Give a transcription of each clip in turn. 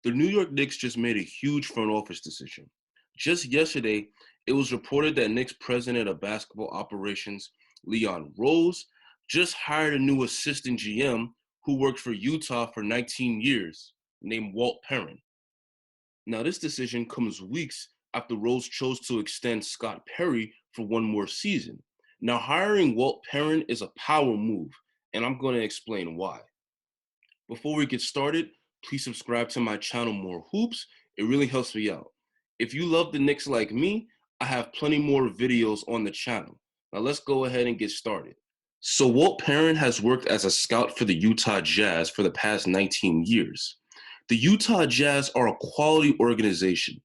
The New York Knicks just made a huge front office decision. Just yesterday, it was reported that Knicks president of basketball operations, Leon Rose, just hired a new assistant GM who worked for Utah for 19 years, named Walt Perrin. Now, this decision comes weeks after Rose chose to extend Scott Perry for one more season. Now, hiring Walt Perrin is a power move, and I'm going to explain why. Before we get started, please subscribe to my channel More Hoops. It really helps me out. If you love the Knicks like me, I have plenty more videos on the channel. Now let's go ahead and get started. So Walt Perrin has worked as a scout for the Utah Jazz for the past 19 years. The Utah Jazz are a quality organization.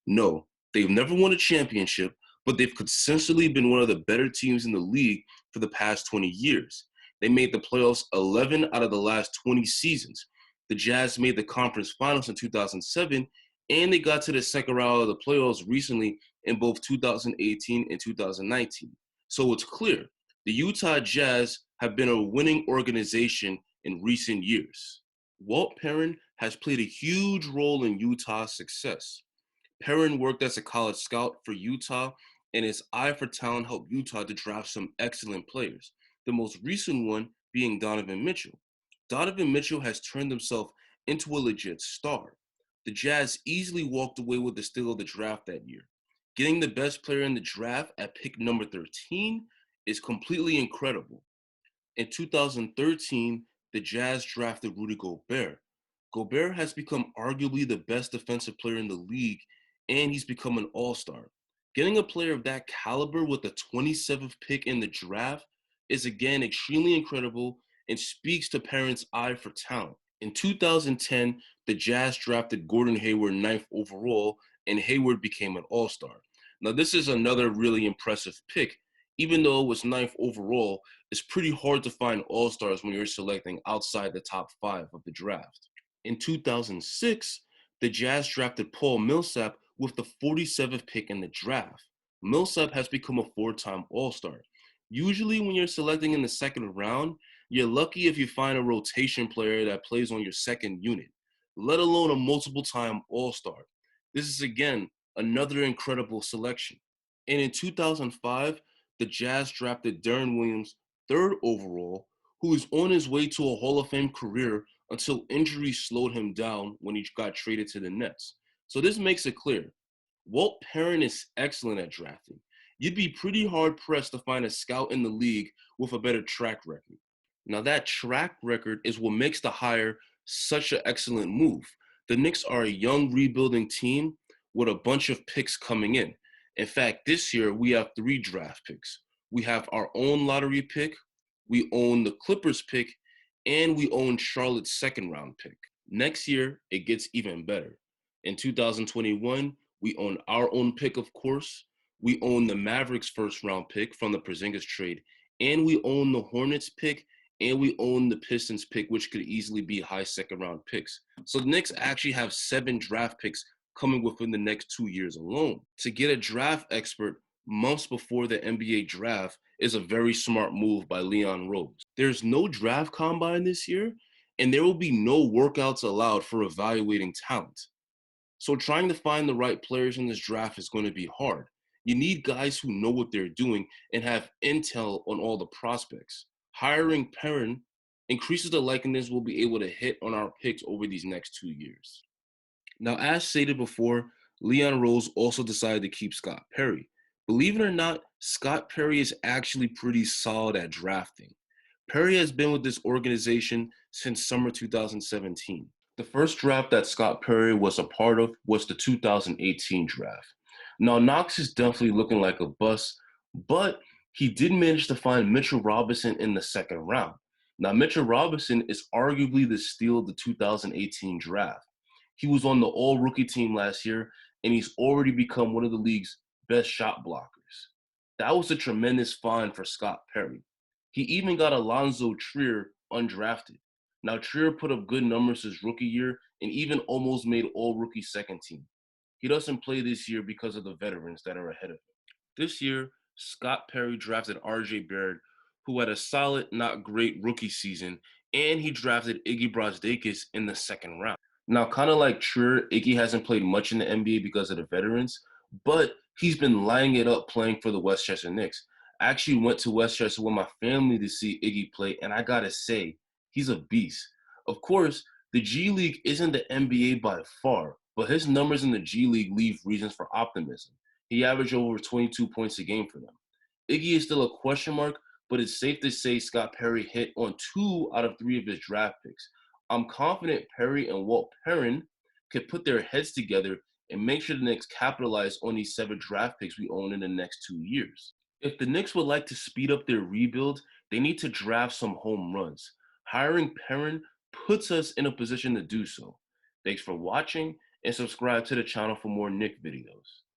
No, they've never won a championship, but they've consistently been one of the better teams in the league for the past 20 years. They made the playoffs 11 out of the last 20 seasons. The Jazz made the conference finals in 2007, and they got to the second round of the playoffs recently in both 2018 and 2019. So it's clear the Utah Jazz have been a winning organization in recent years. Walt Perrin has played a huge role in Utah's success. Perrin worked as a college scout for Utah, and his eye for talent helped Utah to draft some excellent players, the most recent one being Donovan Mitchell. Donovan Mitchell has turned himself into a legit star. The Jazz easily walked away with the steal of the draft that year. Getting the best player in the draft at pick number 13 is completely incredible. In 2013, the Jazz drafted Rudy Gobert. Gobert has become arguably the best defensive player in the league, and he's become an all-star. Getting a player of that caliber with the 27th pick in the draft is again extremely incredible and speaks to Perrin's eye for talent. In 2010, the Jazz drafted Gordon Hayward 9th overall, and Hayward became an all-star. Now, this is another really impressive pick. Even though it was 9th overall, it's pretty hard to find all-stars when you're selecting outside the top 5 of the draft. In 2006, the Jazz drafted Paul Millsap with the 47th pick in the draft. Millsap has become a 4-time all-star. Usually when you're selecting in the second round, you're lucky if you find a rotation player that plays on your second unit, let alone a multiple-time all-star. This is, again, another incredible selection. And in 2005, the Jazz drafted Deron Williams 3rd overall, who is on his way to a Hall of Fame career until injuries slowed him down when he got traded to the Nets. So this makes it clear. Walt Perrin is excellent at drafting. You'd be pretty hard-pressed to find a scout in the league with a better track record. Now, that track record is what makes the hire such an excellent move. The Knicks are a young, rebuilding team with a bunch of picks coming in. In fact, this year, we have 3 draft picks. We have our own lottery pick, we own the Clippers pick, and we own Charlotte's second-round pick. Next year, it gets even better. In 2021, we own our own pick, of course. We own the Mavericks' first-round pick from the Porzingis trade, and we own the Hornets pick, and we own the Pistons pick, which could easily be high second-round picks. So the Knicks actually have 7 draft picks coming within the next 2 years alone. To get a draft expert months before the NBA draft is a very smart move by Leon Rose. There's no draft combine this year, and there will be no workouts allowed for evaluating talent. So trying to find the right players in this draft is going to be hard. You need guys who know what they're doing and have intel on all the prospects. Hiring Perrin increases the likeliness we'll be able to hit on our picks over these next 2 years. Now, as stated before, Leon Rose also decided to keep Scott Perry. Believe it or not, Scott Perry is actually pretty solid at drafting. Perry has been with this organization since summer 2017. The first draft that Scott Perry was a part of was the 2018 draft. Now, Knox is definitely looking like a bust, but he did manage to find Mitchell Robinson in the second round. Now, Mitchell Robinson is arguably the steal of the 2018 draft. He was on the all-rookie team last year, and he's already become one of the league's best shot blockers. That was a tremendous find for Scott Perry. He even got Alonzo Trier undrafted. Now, Trier put up good numbers his rookie year and even almost made all-rookie second team. He doesn't play this year because of the veterans that are ahead of him. This year, Scott Perry drafted R.J. Barrett, who had a solid, not great rookie season, and he drafted Iggy Brazdeikis in the second round. Now, kind of like Trier, Iggy hasn't played much in the NBA because of the veterans, but he's been lighting it up playing for the Westchester Knicks. I actually went to Westchester with my family to see Iggy play, and I gotta say, he's a beast. Of course, the G League isn't the NBA by far, but his numbers in the G League leave reasons for optimism. He averaged over 22 points a game for them. Iggy is still a question mark, but it's safe to say Scott Perry hit on 2 out of 3 of his draft picks. I'm confident Perry and Walt Perrin can put their heads together and make sure the Knicks capitalize on these 7 draft picks we own in the next 2 years. If the Knicks would like to speed up their rebuild, they need to draft some home runs. Hiring Perrin puts us in a position to do so. Thanks for watching and subscribe to the channel for more Knick videos.